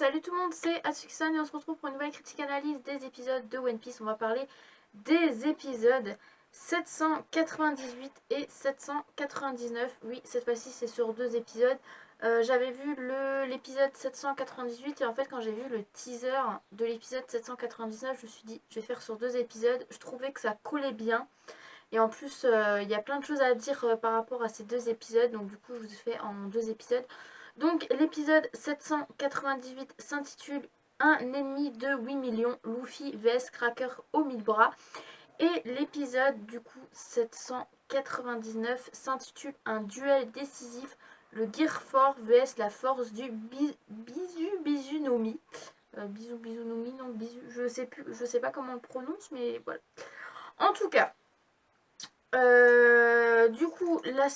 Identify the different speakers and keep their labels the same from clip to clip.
Speaker 1: Salut tout le monde, c'est Atsuki-san et on se retrouve pour une nouvelle critique analyse des épisodes de One Piece. On va parler des épisodes 798 et 799. Oui, cette fois-ci c'est sur 2 épisodes. J'avais vu l'épisode 798 et en fait quand j'ai vu le teaser de l'épisode 799, je me suis dit je vais faire sur 2 épisodes. Je trouvais que ça collait bien. Et en plus, il y a plein de choses à dire par rapport à ces 2 épisodes. Donc du coup, je vous ai fait en 2 épisodes. Donc l'épisode 798 s'intitule Un ennemi de 8 millions, Luffy vs Cracker aux 1000 bras. Et l'épisode du coup 799 s'intitule Un duel décisif, le Gear Force vs la force du Bizunomi. Bizunomi, non, je sais plus, je sais pas comment on le prononce, mais voilà. En tout cas, du coup, la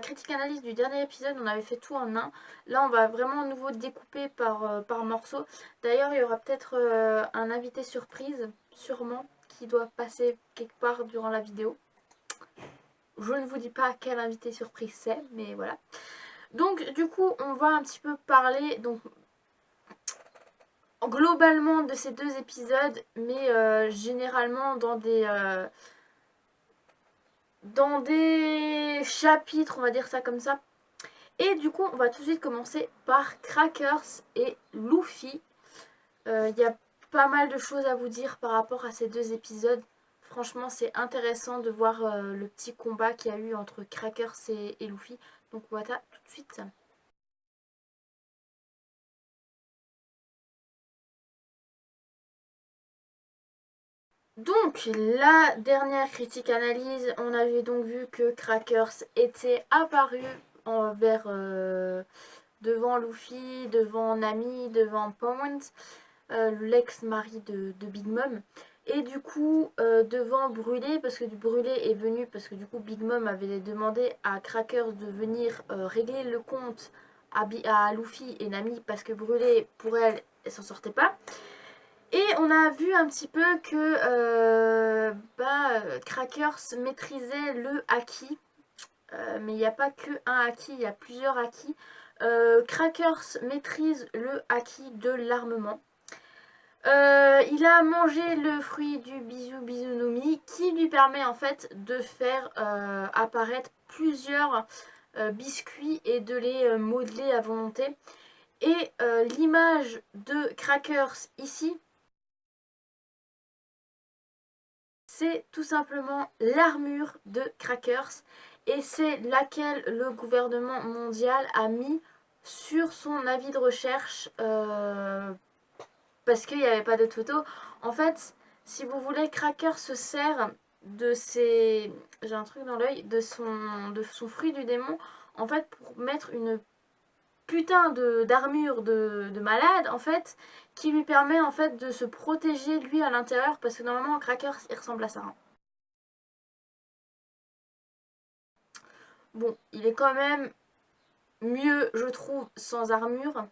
Speaker 1: critique analyse du dernier épisode, on avait fait tout en un. Là, on va vraiment à nouveau découper par morceaux. D'ailleurs, il y aura peut-être un invité surprise, sûrement, qui doit passer quelque part durant la vidéo. Je ne vous dis pas quel invité surprise c'est, mais voilà. Donc, du coup, on va un petit peu parler globalement de ces 2 épisodes, mais généralement dans des chapitres, on va dire ça comme ça. Et du coup, on va tout de suite commencer par Crackers et Luffy. Il y a pas mal de choses à vous dire par rapport à ces 2 épisodes. Franchement, c'est intéressant de voir le petit combat qu'il y a eu entre Crackers et Luffy. Donc voilà, tout de suite. Donc, la dernière critique analyse, on avait donc vu que Crackers était apparu devant Luffy, devant Nami, devant Pond, l'ex-mari de Big Mom. Et du coup, devant Brûlé, parce que du Brûlé est venu, parce que du coup Big Mom avait demandé à Crackers de venir régler le compte à Luffy et Nami, parce que Brûlé, pour elle, elle s'en sortait pas. Et on a vu un petit peu que Crackers maîtrisait le haki. Mais il n'y a pas que un haki, il y a plusieurs hakis. Crackers maîtrise le haki de l'armement. Il a mangé le fruit du Bizunomi qui lui permet en fait de faire apparaître plusieurs biscuits et de les modeler à volonté. Et l'image de Crackers ici, c'est tout simplement l'armure de Crackers et c'est laquelle le gouvernement mondial a mis sur son avis de recherche parce qu'il n'y avait pas d'autres photos. En fait, si vous voulez, Cracker se sert de ses... J'ai un truc dans l'œil, de son fruit du démon, en fait, pour mettre une putain d'armure de malade, en fait, qui lui permet, en fait, de se protéger, lui, à l'intérieur, parce que normalement, Cracker, il ressemble à ça. Hein. Bon, il est quand même mieux, je trouve, sans armure.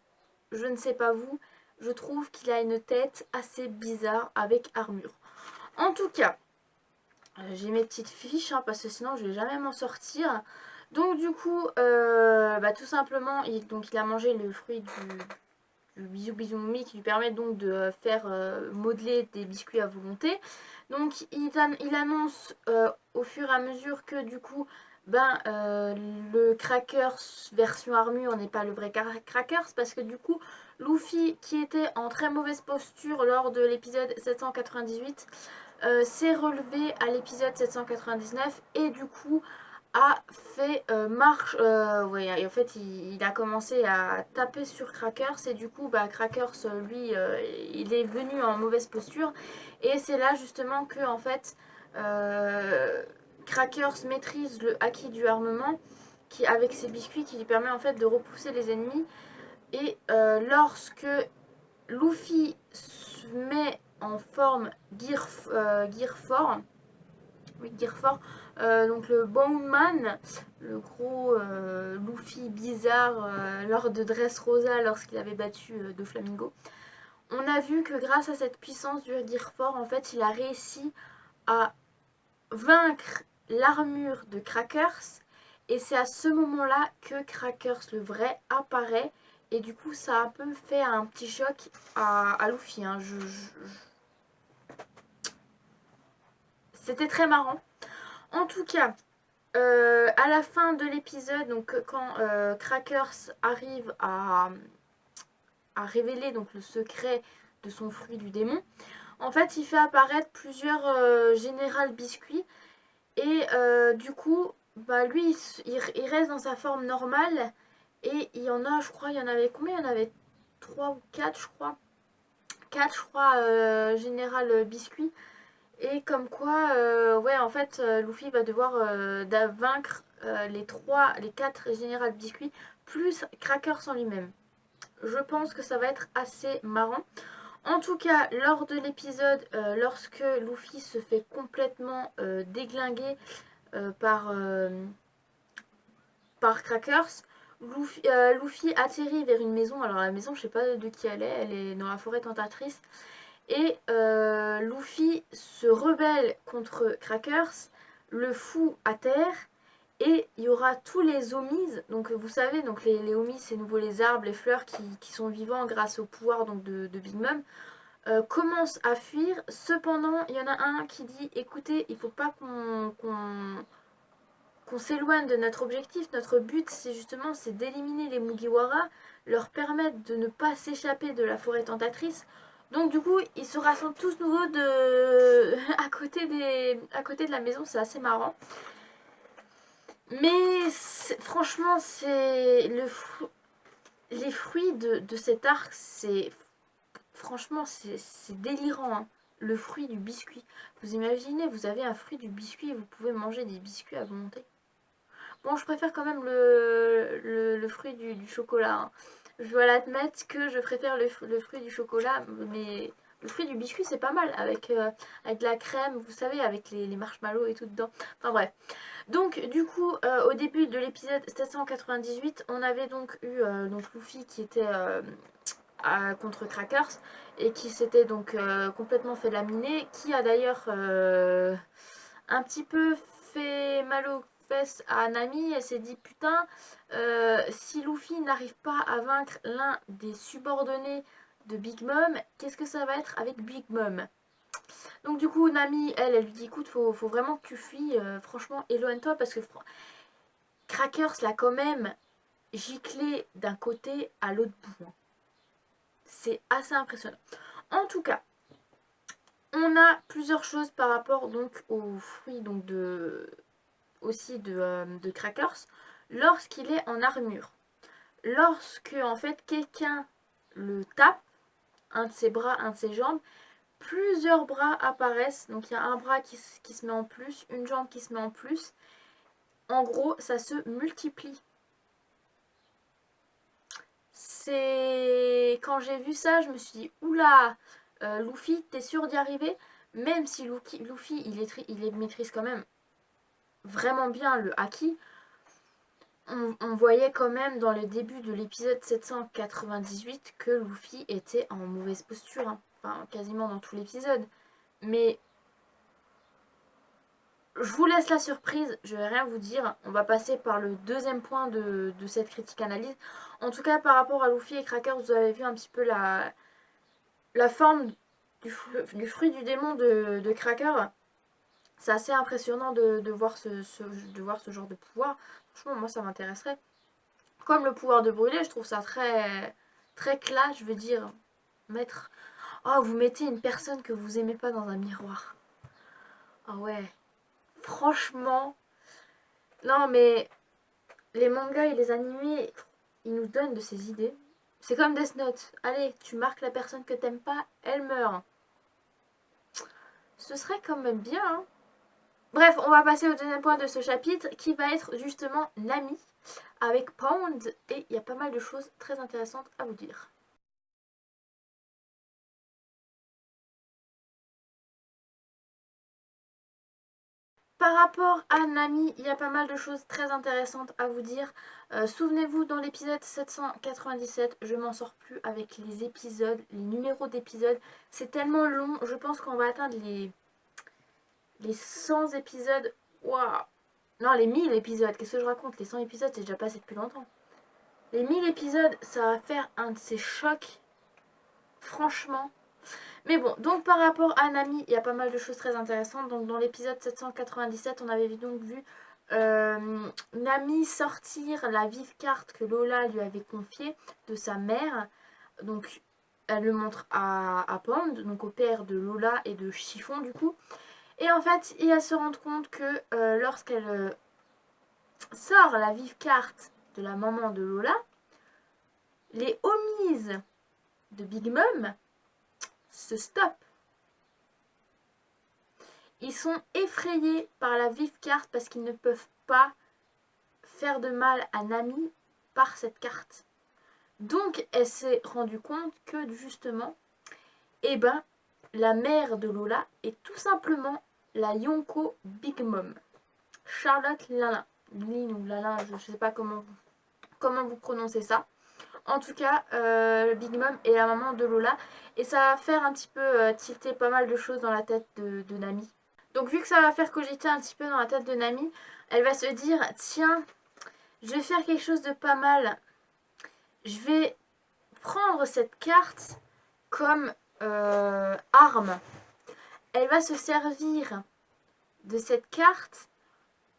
Speaker 1: Je ne sais pas vous, je trouve qu'il a une tête assez bizarre avec armure. En tout cas, j'ai mes petites fiches hein, parce que sinon je vais jamais m'en sortir. Donc du coup, tout simplement, il a mangé le fruit du bisou qui lui permet donc de faire modeler des biscuits à volonté. Donc il annonce au fur et à mesure que du coup, le Crackers version armure n'est pas le vrai Crackers parce que du coup, Luffy qui était en très mauvaise posture lors de l'épisode 798 s'est relevé à l'épisode 799 et du coup a fait marche. Ouais, et en fait, il a commencé à taper sur Crackers et du coup, Crackers, lui, il est venu en mauvaise posture. Et c'est là justement que, en fait, Crackers maîtrise le haki du armement avec ses biscuits qui lui permet en fait de repousser les ennemis. Et lorsque Luffy se met en forme Gear Fort, oui, Gear Fort, donc le Bone Man, le gros Luffy bizarre lors de Dressrosa lorsqu'il avait battu Doflamingo. On a vu que grâce à cette puissance du Gear Fort, en fait, il a réussi à vaincre l'armure de Crackers. Et c'est à ce moment-là que Crackers le vrai apparaît Et du coup, ça a un peu fait un petit choc à Luffy. Hein. C'était très marrant. En tout cas, à la fin de l'épisode, donc quand Crackers arrive à révéler donc, le secret de son fruit du démon, en fait, il fait apparaître plusieurs général biscuits. Et du coup, bah, lui, il reste dans sa forme normale. Et il y en a, je crois, il y en avait combien? Il y en avait 3 ou 4, je crois. 4, je crois, général biscuit. Et comme quoi, ouais, en fait, Luffy va devoir vaincre les 4 général biscuits, plus Crackers en lui-même. Je pense que ça va être assez marrant. En tout cas, lors de l'épisode, lorsque Luffy se fait complètement déglinguer par Crackers, Luffy atterrit vers une maison. Alors la maison, je sais pas de qui elle est dans la forêt tentatrice. Et Luffy se rebelle contre Crackers, le fout à terre. Et il y aura tous les Omis, donc vous savez, donc les Omis, c'est nouveau les arbres, les fleurs qui sont vivants grâce au pouvoir donc, de Big Mom, commencent à fuir. Cependant, il y en a un qui dit, écoutez, il ne faut pas qu'on s'éloigne de notre objectif. Notre but, c'est justement d'éliminer les Mugiwara, leur permettre de ne pas s'échapper de la forêt tentatrice. Donc du coup, ils se rassemblent tous nouveaux à côté de la maison, c'est assez marrant. Mais franchement, les fruits de cet arc, franchement, c'est délirant. Hein. Le fruit du biscuit. Vous imaginez, vous avez un fruit du biscuit et vous pouvez manger des biscuits à volonté. Bon, je préfère quand même le fruit du chocolat. Hein. Je dois l'admettre que je préfère le fruit du chocolat, mais le fruit du biscuit, c'est pas mal. Avec de la crème, vous savez, avec les marshmallows et tout dedans. Enfin bref. Donc, du coup, au début de l'épisode 798, on avait donc eu donc Luffy qui était contre Crackers et qui s'était donc complètement fait laminer, qui a d'ailleurs un petit peu fait mal aux fesses à Nami. Elle s'est dit putain, si Luffy n'arrive pas à vaincre l'un des subordonnés de Big Mom, qu'est-ce que ça va être avec Big Mom? Donc du coup Nami, elle lui dit écoute, faut vraiment que tu fuis, franchement éloigne-toi parce que Crackers l'a quand même giclé d'un côté à l'autre bout. C'est assez impressionnant. En tout cas, on a plusieurs choses par rapport donc aux fruits donc aussi de Crackers lorsqu'il est en armure. Lorsque en fait quelqu'un le tape, un de ses bras, un de ses jambes, plusieurs bras apparaissent. Donc il y a un bras qui se met en plus, une jambe qui se met en plus. En gros, ça se multiplie. C'est quand j'ai vu ça, je me suis dit oula, Luffy, t'es sûr d'y arriver? Même si Luffy il maîtrise quand même vraiment bien le haki, on voyait quand même dans le début de l'épisode 798 que Luffy était en mauvaise posture, hein. Enfin quasiment dans tout l'épisode. Mais je vous laisse la surprise, je vais rien vous dire. On va passer par le deuxième point de cette critique analyse. En tout cas, par rapport à Luffy et Cracker, vous avez vu un petit peu la forme du fruit du démon de Cracker. C'est assez impressionnant de voir de voir ce genre de pouvoir. Franchement, moi, ça m'intéresserait. Comme le pouvoir de brûler, je trouve ça très, très classe, je veux dire. Mettre... Oh, vous mettez une personne que vous aimez pas dans un miroir. Ah ouais. Franchement, non mais les mangas et les animés, ils nous donnent de ces idées. C'est comme Death Note. Allez, tu marques la personne que t'aimes pas, elle meurt. Ce serait quand même bien, hein. Bref, on va passer au deuxième point de ce chapitre qui va être justement Nami avec Pound et il y a pas mal de choses très intéressantes à vous dire. Par rapport à Nami, il y a pas mal de choses très intéressantes à vous dire. Souvenez-vous, dans l'épisode 797, je m'en sors plus avec les épisodes, les numéros d'épisodes. C'est tellement long, je pense qu'on va atteindre les 100 épisodes. Waouh! Non, les 1000 épisodes, qu'est-ce que je raconte? Les 100 épisodes, c'est déjà passé depuis longtemps. Les 1000 épisodes, ça va faire un de ces chocs, franchement. Mais bon, donc par rapport à Nami, il y a pas mal de choses très intéressantes. Donc dans l'épisode 797, on avait donc vu Nami sortir la vive carte que Lola lui avait confiée de sa mère. Donc elle le montre à Pond, donc au père de Lola et de Chiffon du coup. Et en fait, il va se rendre compte que lorsqu'elle sort la vive carte de la maman de Lola, les homies de Big Mom se stoppent. Ils sont effrayés par la vive carte parce qu'ils ne peuvent pas faire de mal à Nami par cette carte. Donc elle s'est rendue compte que justement, eh ben, la mère de Lola est tout simplement la Yonko Big Mom. Charlotte Lala. Lynn ou Lala, je ne sais pas comment vous prononcez ça. En tout cas, Big Mom est la maman de Lola. Et ça va faire un petit peu tilter pas mal de choses dans la tête de Nami. Donc vu que ça va faire cogiter un petit peu dans la tête de Nami, elle va se dire, tiens, je vais faire quelque chose de pas mal. Je vais prendre cette carte comme arme. Elle va se servir de cette carte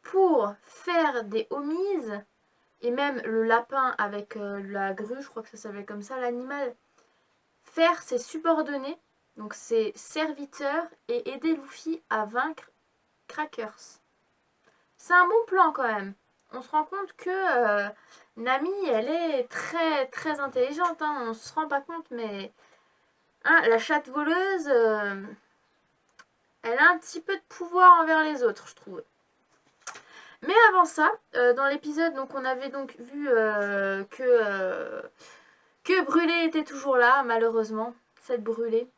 Speaker 1: pour faire des homies et même le lapin avec la grue, je crois que ça s'appelle comme ça l'animal, faire ses subordonnés, donc ses serviteurs, et aider Luffy à vaincre Crackers. C'est un bon plan quand même. On se rend compte que Nami, elle est très très intelligente, hein. On se rend pas compte, mais hein, la chatte voleuse, elle a un petit peu de pouvoir envers les autres, je trouve. Mais avant ça, dans l'épisode, donc on avait donc vu que Brûlé était toujours là, malheureusement, cette Brûlée.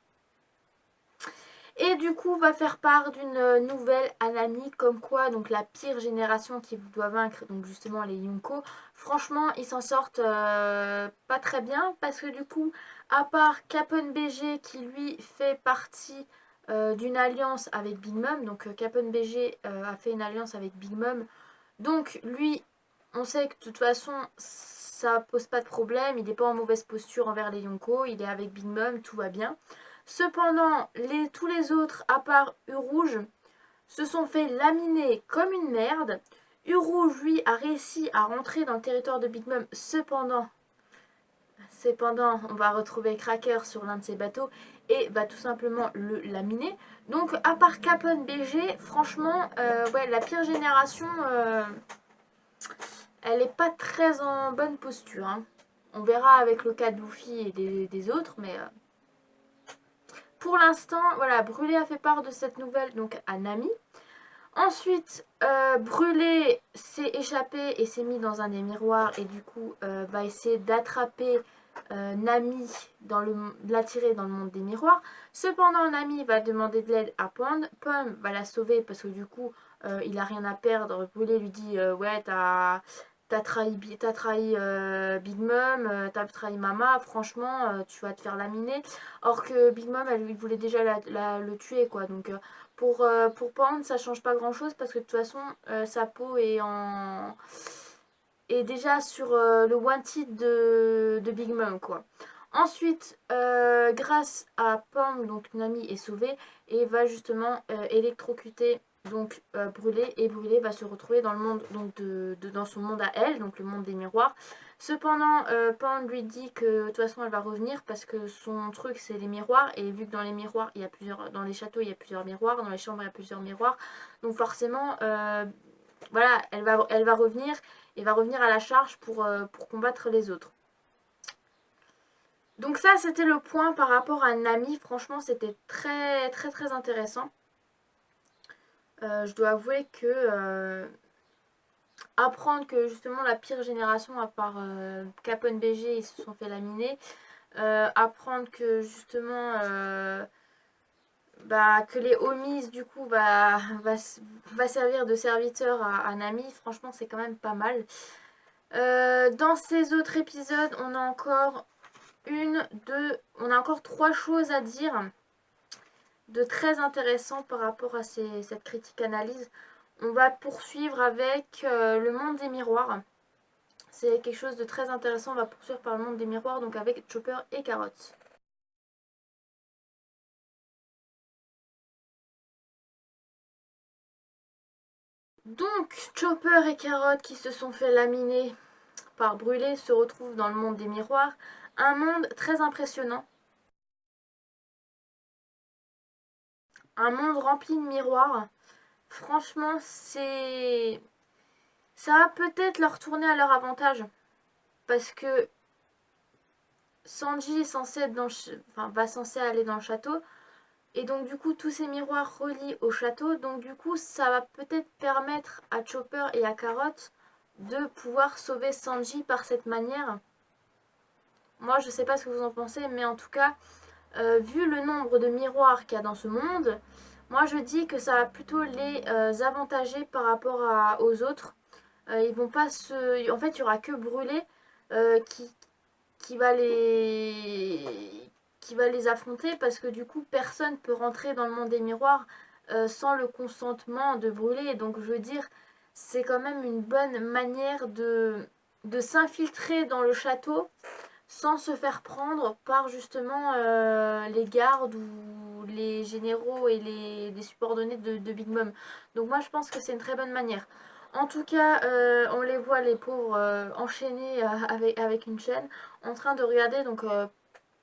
Speaker 1: Et du coup, va faire part d'une nouvelle à Nami, comme quoi donc la pire génération qui doit vaincre, donc justement les Yonko. Franchement, ils s'en sortent pas très bien, parce que du coup, à part Capone BG qui lui fait partie d'une alliance avec Big Mom, donc Capone BG a fait une alliance avec Big Mom, donc lui, on sait que de toute façon, ça pose pas de problème, il n'est pas en mauvaise posture envers les Yonko, il est avec Big Mom, tout va bien. Cependant, tous les autres, à part U-Rouge, se sont fait laminer comme une merde. U-Rouge, lui, a réussi à rentrer dans le territoire de Big Mom. Cependant, on va retrouver Cracker sur l'un de ses bateaux et va tout simplement le laminer. Donc, à part Capone BG, franchement, ouais, la pire génération, elle n'est pas très en bonne posture, hein. On verra avec le cas de Luffy et des autres, mais pour l'instant, voilà, Brûlé a fait part de cette nouvelle donc à Nami. Ensuite, Brûlé s'est échappé et s'est mis dans un des miroirs et du coup va essayer d'attraper Nami, l'attirer dans le monde des miroirs. Cependant, Nami va demander de l'aide à Pond. Pond va la sauver parce que du coup, il a rien à perdre. Brûlé lui dit ouais, t'as trahi Big Mom, t'as trahi Mama, franchement, tu vas te faire laminer. Or que Big Mom, elle lui voulait déjà le tuer, quoi. Donc, pour Pond, ça change pas grand chose parce que de toute façon, sa peau est déjà sur le wanted de Big Mom, quoi. Ensuite, grâce à Pond, donc Nami est sauvée et va justement électrocuter donc Brûlé, et Brûlé va se retrouver dans le monde donc dans son monde à elle, donc le monde des miroirs. Cependant, Pond lui dit que de toute façon elle va revenir parce que son truc c'est les miroirs, et vu que dans les miroirs il y a dans les châteaux il y a plusieurs miroirs, dans les chambres il y a plusieurs miroirs, donc forcément voilà, elle va revenir et va revenir à la charge pour combattre les autres. Donc ça c'était le point par rapport à Nami. Franchement c'était très très très intéressant. Je dois avouer que apprendre que justement la pire génération à part Capone BG ils se sont fait laminer, apprendre que justement que les homies du coup va servir de serviteur à Nami, franchement c'est quand même pas mal. Dans ces autres épisodes on a encore on a encore 3 choses à dire de très intéressant par rapport à cette critique analyse. On va poursuivre avec le monde des miroirs. C'est quelque chose de très intéressant. On va poursuivre par le monde des miroirs, donc avec Chopper et Carotte. Donc, Chopper et Carotte qui se sont fait laminer par Brûlé se retrouvent dans le monde des miroirs. Un monde très impressionnant. Un monde rempli de miroirs. Franchement, c'est... ça va peut-être leur tourner à leur avantage. Parce que Sanji est censé être dans le... enfin, va censé aller dans le château. Et donc du coup, tous ces miroirs relient au château. Donc du coup, ça va peut-être permettre à Chopper et à Carotte de pouvoir sauver Sanji par cette manière. Moi, je sais pas ce que vous en pensez, mais en tout cas, vu le nombre de miroirs qu'il y a dans ce monde, moi je dis que ça va plutôt les avantager par rapport aux autres. Ils vont pas se... En fait, il y aura que Brûlé qui, qui va les affronter parce que du coup personne peut rentrer dans le monde des miroirs sans le consentement de Brûlé. Donc je veux dire, c'est quand même une bonne manière de s'infiltrer dans le château sans se faire prendre par justement les gardes ou les généraux et les subordonnés de Big Mom. Donc moi je pense que c'est une très bonne manière. En tout cas, on les voit les pauvres enchaînés avec une chaîne en train de regarder donc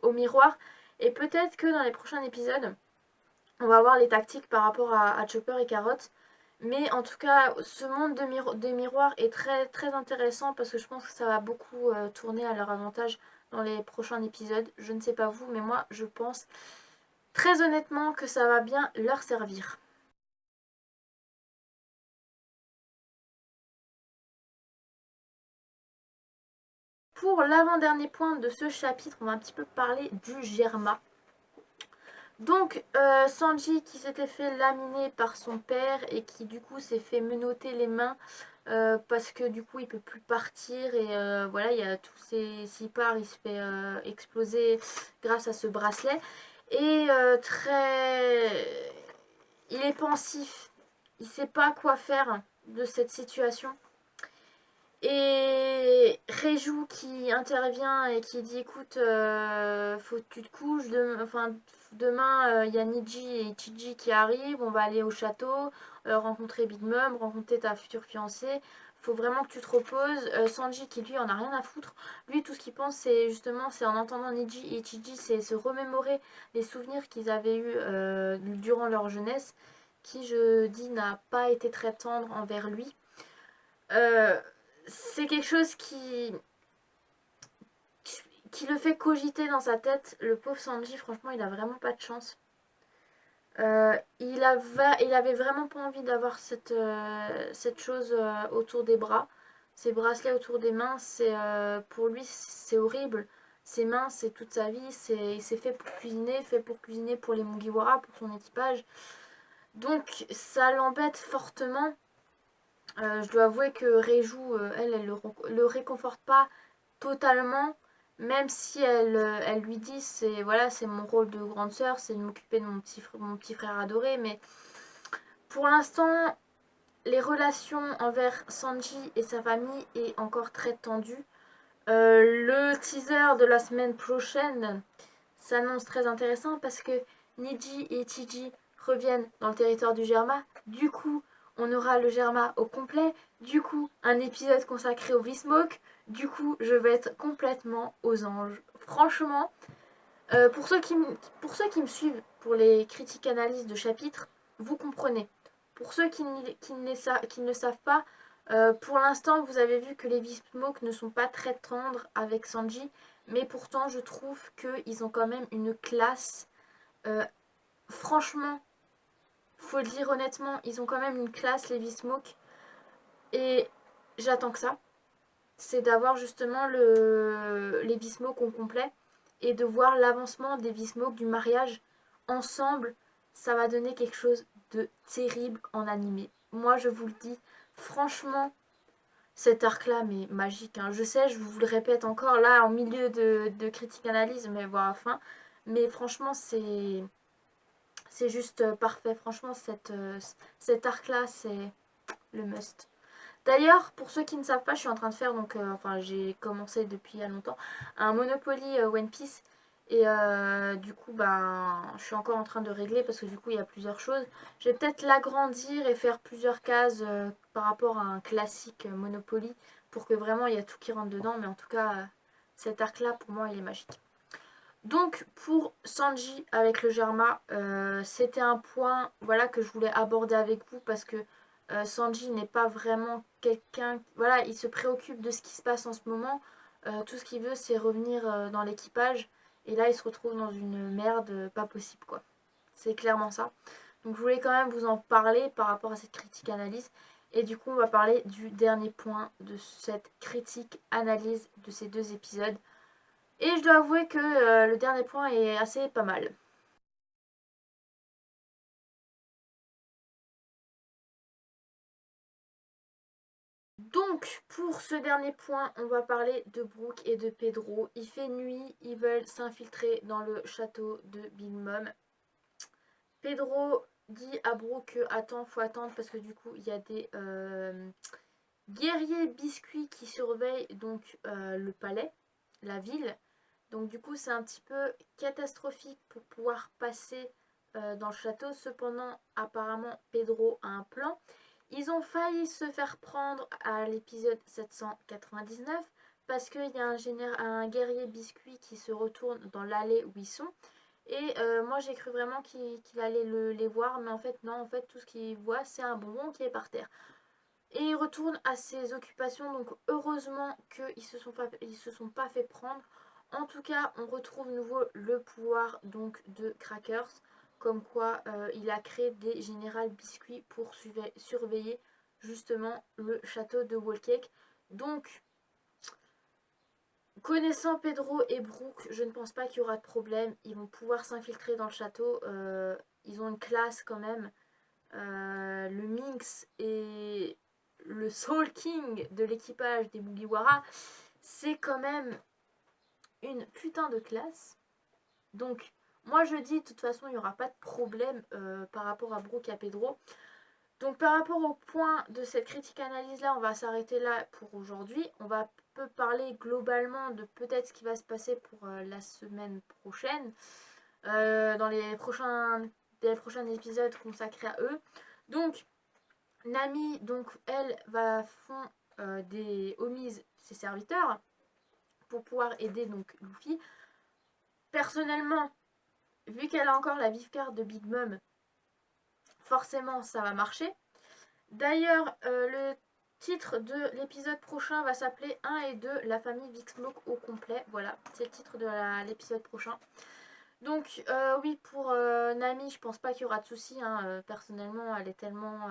Speaker 1: au miroir. Et peut-être que dans les prochains épisodes, on va voir les tactiques par rapport à Chopper et Carotte. Mais en tout cas, ce monde des miroirs est très, très intéressant parce que je pense que ça va beaucoup tourner à leur avantage dans les prochains épisodes. Je ne sais pas vous, mais moi, je pense très honnêtement que ça va bien leur servir. Pour l'avant-dernier point de ce chapitre, on va un petit peu parler du Germa. Donc Sanji qui s'était fait laminer par son père et qui du coup s'est fait menotter les mains parce que du coup il peut plus partir et voilà, il y a tous ces... s'il part il se fait exploser grâce à ce bracelet et très... il est pensif, il sait pas quoi faire de cette situation. Et Reiju qui intervient et qui dit écoute, faut que tu te couches, demain il y a Niji et Ichiji qui arrivent, on va aller au château, rencontrer Big Mom, rencontrer ta future fiancée, faut vraiment que tu te reposes. Sanji qui lui en a rien à foutre, lui tout ce qu'il pense c'est justement, c'est en entendant Niji et Ichiji, c'est se remémorer les souvenirs qu'ils avaient eus durant leur jeunesse, qui je dis n'a pas été très tendre envers lui. Euh, c'est quelque chose qui le fait cogiter dans sa tête. Le pauvre Sanji, franchement, il a vraiment pas de chance. Il avait vraiment pas envie d'avoir cette chose autour des bras. Ces bracelets autour des mains, pour lui, c'est horrible. Ses mains, c'est toute sa vie. C'est fait pour cuisiner pour les Mugiwara, pour son équipage. Donc, ça l'embête fortement. Je dois avouer que Reiju, elle le réconforte pas totalement, même si elle lui dit c'est voilà, c'est mon rôle de grande sœur, c'est de m'occuper de mon petit frère adoré, mais pour l'instant, les relations envers Sanji et sa famille est encore très tendues. Le teaser de la semaine prochaine s'annonce très intéressant parce que Niji et Chiji reviennent dans le territoire du Germa. Du coup, on aura le Germa au complet. Du coup, un épisode consacré au V-Smoke. Du coup, je vais être complètement aux anges. Franchement, pour ceux qui me suivent pour les critiques analyses de chapitres, vous comprenez. Pour ceux qui ne le savent pas, pour l'instant, vous avez vu que les V-Smoke ne sont pas très tendres avec Sanji, mais pourtant, je trouve qu'ils ont quand même une classe. Euh, franchement, faut le dire honnêtement, ils ont quand même une classe, les V-Smoke. Et j'attends que ça. C'est d'avoir justement les V-Smoke au complet et de voir l'avancement des V-Smoke du mariage ensemble. Ça va donner quelque chose de terrible en animé. Moi, je vous le dis, franchement, cet arc-là, mais magique. Hein. Je sais, je vous le répète encore là, en milieu de critique-analyse, mais voilà, fin. Mais franchement, c'est juste parfait. Franchement, cet arc-là, c'est le must. D'ailleurs, pour ceux qui ne savent pas, je suis en train de faire, donc, enfin j'ai commencé depuis il y a longtemps, un Monopoly One Piece. Et du coup, ben, je suis encore en train de régler parce que du coup, il y a plusieurs choses. Je vais peut-être l'agrandir et faire plusieurs cases par rapport à un classique Monopoly pour que vraiment il y a tout qui rentre dedans. Mais en tout cas, cet arc-là, pour moi, il est magique. Donc, pour Sanji avec le Germa, c'était un point voilà, que je voulais aborder avec vous parce que Sanji n'est pas vraiment quelqu'un. Voilà, il se préoccupe de ce qui se passe en ce moment. Tout ce qu'il veut, c'est revenir dans l'équipage. Et là, il se retrouve dans une merde pas possible, quoi. C'est clairement ça. Donc, je voulais quand même vous en parler par rapport à cette critique analyse. Et du coup, on va parler du dernier point de cette critique analyse de ces deux épisodes. Et je dois avouer que le dernier point est assez pas mal. Donc, pour ce dernier point, on va parler de Brooke et de Pedro. Il fait nuit, ils veulent s'infiltrer dans le château de Big Mom. Pedro dit à Brooke que attends, faut attendre parce que du coup, il y a des guerriers biscuits qui surveillent donc le palais, la ville. Donc du coup, c'est un petit peu catastrophique pour pouvoir passer dans le château. Cependant, apparemment, Pedro a un plan. Ils ont failli se faire prendre à l'épisode 799 parce qu'il y a un guerrier biscuit qui se retourne dans l'allée où ils sont. Et moi, j'ai cru vraiment qu'il allait les voir, mais en fait, non, en fait, tout ce qu'il voit, c'est un bonbon qui est par terre. Et il retourne à ses occupations, donc heureusement qu'ils se sont pas fait prendre. En tout cas, on retrouve nouveau le pouvoir donc de Crackers, comme quoi il a créé des générales biscuits pour surveiller justement le château de Whole Cake. Donc, connaissant Pedro et Brooke, je ne pense pas qu'il y aura de problème. Ils vont pouvoir s'infiltrer dans le château. Ils ont une classe quand même. Le Minx et le Soul King de l'équipage des Mugiwara, c'est quand même une putain de classe. Donc, moi je dis, de toute façon, il n'y aura pas de problème par rapport à Brooke et à Pedro. Donc, par rapport au point de cette critique analyse là, on va s'arrêter là pour aujourd'hui. On va peu parler globalement de peut-être ce qui va se passer pour la semaine prochaine, dans les prochains épisodes consacrés à eux. Donc, Nami, donc, elle va fond des homies, ses serviteurs, pour pouvoir aider donc Luffy. Personnellement, vu qu'elle a encore la vive carte de Big Mom, forcément ça va marcher. D'ailleurs, le titre de l'épisode prochain va s'appeler 1 et 2, la famille Vixlock au complet. Voilà, c'est le titre de l'épisode prochain. Donc, oui, pour Nami, je pense pas qu'il y aura de soucis. Hein. Personnellement, elle est tellement.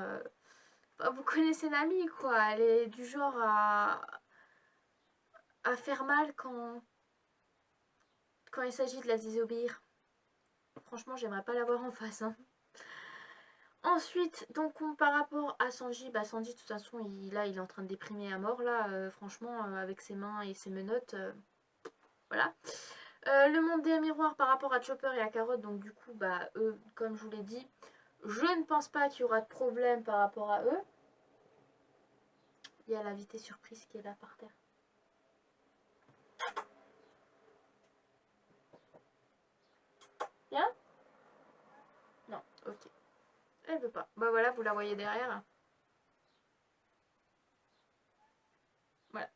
Speaker 1: Vous connaissez Nami, quoi. Elle est du genre à faire mal quand il s'agit de la désobéir. Franchement, j'aimerais pas l'avoir en face. Hein. Ensuite, donc par rapport à Sanji, Sanji de toute façon, il est en train de déprimer à mort là, franchement, avec ses mains et ses menottes, voilà. Le monde des miroirs par rapport à Chopper et à Carotte, donc du coup, eux, comme je vous l'ai dit, je ne pense pas qu'il y aura de problème par rapport à eux. Il y a l'invité surprise qui est là par terre. Bien? Non, ok. Elle veut pas. Bah voilà, vous la voyez derrière. Voilà.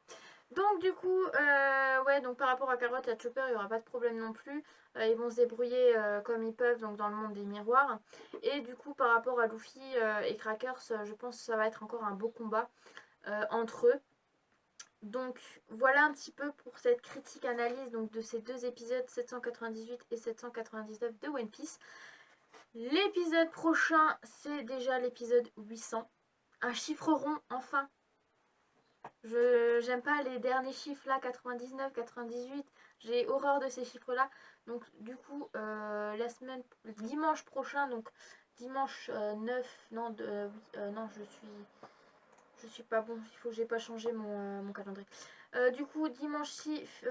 Speaker 1: Donc du coup, ouais, donc par rapport à Carotte et à Chopper, il n'y aura pas de problème non plus. Ils vont se débrouiller comme ils peuvent donc dans le monde des miroirs. Et du coup, par rapport à Luffy et Crackers, je pense que ça va être encore un beau combat entre eux. Donc voilà un petit peu pour cette critique analyse donc, de ces deux épisodes 798 et 799 de One Piece. L'épisode prochain, c'est déjà l'épisode 800. Un chiffre rond, enfin. J'aime pas les derniers chiffres là, 99, 98. J'ai horreur de ces chiffres là. Donc du coup, dimanche prochain, donc dimanche 9, non, non, je suis pas bon. Il faut que j'ai pas changé mon calendrier. Du coup, dimanche 6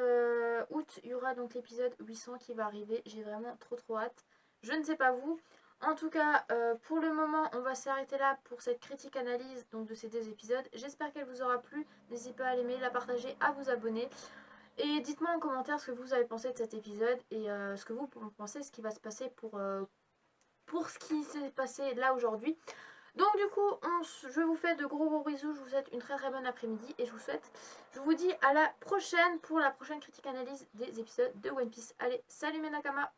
Speaker 1: août, il y aura donc l'épisode 800 qui va arriver. J'ai vraiment trop hâte. Je ne sais pas vous. En tout cas, pour le moment, on va s'arrêter là pour cette critique analyse donc de ces 2 épisodes. J'espère qu'elle vous aura plu. N'hésitez pas à l'aimer, la partager, à vous abonner. Et dites-moi en commentaire ce que vous avez pensé de cet épisode et ce que vous pensez, ce qui va se passer pour ce qui s'est passé là aujourd'hui. Donc du coup, je vous fais de gros bisous, je vous souhaite une très bonne après-midi et je vous dis à la prochaine pour la prochaine critique analyse des épisodes de One Piece. Allez, salut mes Nakama!